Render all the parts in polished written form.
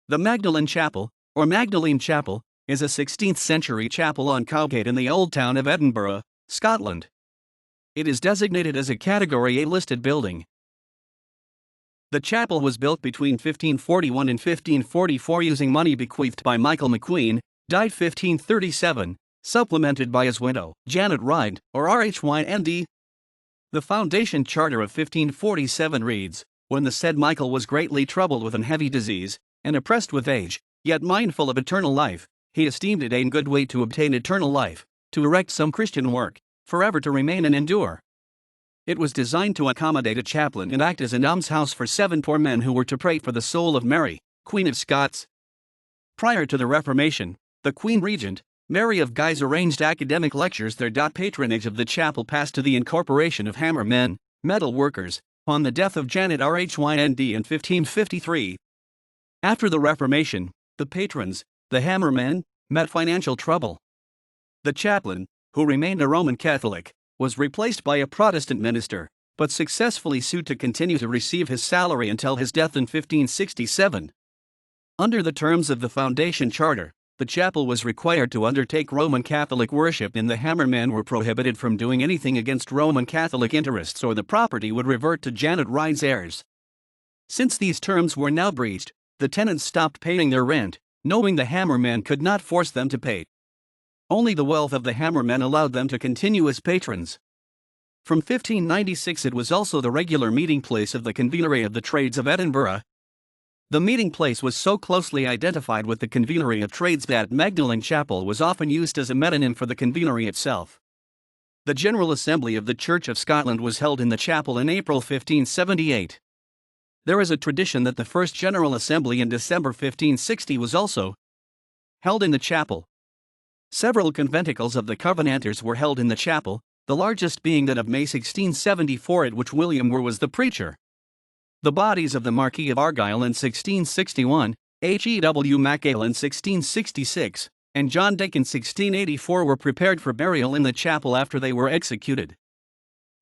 The Magdalen Chapel, or Magdalene Chapel, is a 16th-century chapel on Cowgate in the Old Town of Edinburgh, Scotland. It is designated as a Category A listed building. The chapel was built between 1541 and 1544 using money bequeathed by Michael McQueen, died 1537, supplemented by his widow, Janet Rhyd, or RHYND. The foundation charter of 1547 reads, "When the said Michael was greatly troubled with an heavy disease, and oppressed with age, yet mindful of eternal life, he esteemed it a good way to obtain eternal life, to erect some Christian work, forever to remain and endure." It was designed to accommodate a chaplain and act as an almshouse for 7 poor men who were to pray for the soul of Mary, Queen of Scots. Prior to the Reformation, the Queen Regent, Mary of Guise, arranged academic lectures there. Patronage of the chapel passed to the Incorporation of Hammermen, Metal Workers, on the death of Janet RHYND in 1553. After the Reformation, the patrons, the Hammermen, met financial trouble. The chaplain, who remained a Roman Catholic, was replaced by a Protestant minister, but successfully sued to continue to receive his salary until his death in 1567. Under the terms of the foundation charter, the chapel was required to undertake Roman Catholic worship, and the Hammermen were prohibited from doing anything against Roman Catholic interests, or the property would revert to Janet Rhyd's heirs. Since these terms were now breached, the tenants stopped paying their rent, knowing the Hammermen could not force them to pay. Only the wealth of the Hammermen allowed them to continue as patrons. From 1596 it was also the regular meeting place of the Convenery of the Trades of Edinburgh. The meeting place was so closely identified with the Convenery of Trades that Magdalen Chapel was often used as a metonym for the Convenery itself. The General Assembly of the Church of Scotland was held in the chapel in April 1578. There is a tradition that the first General Assembly in December 1560 was also held in the chapel. Several conventicles of the Covenanters were held in the chapel, the largest being that of May 1674, at which William Moore was the preacher. The bodies of the Marquis of Argyll in 1661, H.E.W. Mackail in 1666, and John Dick in 1684 were prepared for burial in the chapel after they were executed.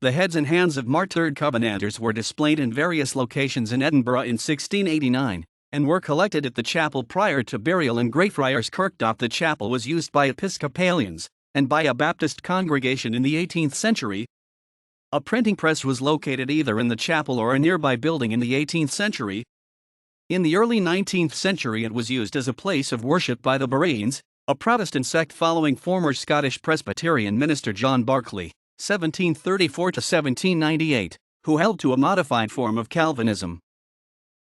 The heads and hands of martyred Covenanters were displayed in various locations in Edinburgh in 1689, and were collected at the chapel prior to burial in Greyfriars Kirk. The chapel was used by Episcopalians and by a Baptist congregation in the 18th century. A printing press was located either in the chapel or a nearby building in the 18th century. In the early 19th century it was used as a place of worship by the Bereans, a Protestant sect following former Scottish Presbyterian minister John Berkeley, 1734 to 1798, who held to a modified form of Calvinism.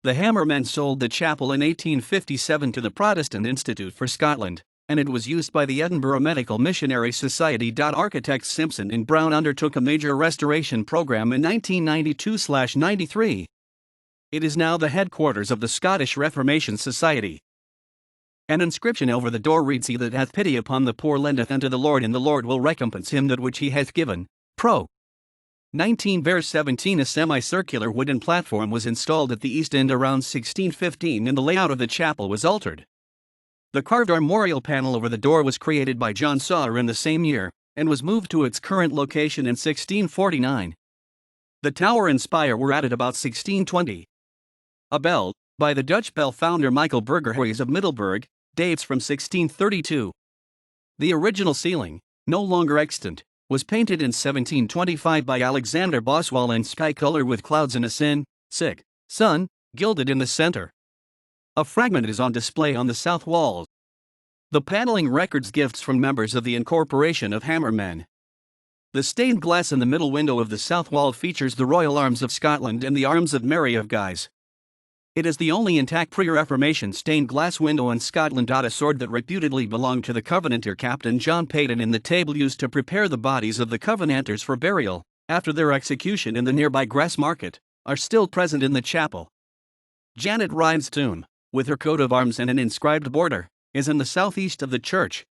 The Hammermen sold the chapel in 1857 to the Protestant Institute for Scotland, and it was used by the Edinburgh Medical Missionary Society. Architects Simpson and Brown undertook a major restoration program in 1992-93. It is now the headquarters of the Scottish Reformation Society. An inscription over the door reads, "He that hath pity upon the poor lendeth unto the Lord, and the Lord will recompense him that which he hath given." Pro. 19:17. A semicircular wooden platform was installed at the east end around 1615, and the layout of the chapel was altered. The carved armorial panel over the door was created by John Sawyer in the same year, and was moved to its current location in 1649. The tower and spire were added about 1620. A bell, by the Dutch bell founder Michael Burgerhuis of Middelburg, dates from 1632. The original ceiling, no longer extant, was painted in 1725 by Alexander Boswell in sky color with clouds and a sun, gilded in the center. A fragment is on display on the south wall. The paneling records gifts from members of the Incorporation of Hammermen. The stained glass in the middle window of the south wall features the Royal Arms of Scotland and the Arms of Mary of Guise. It is the only intact pre-Reformation stained glass window in Scotland. A sword that reputedly belonged to the Covenanter Captain John Peyton and the table used to prepare the bodies of the Covenanters for burial, after their execution in the nearby Grassmarket, are still present in the chapel. Janet Rhyd's tomb, with her coat of arms and an inscribed border, is in the southeast of the church.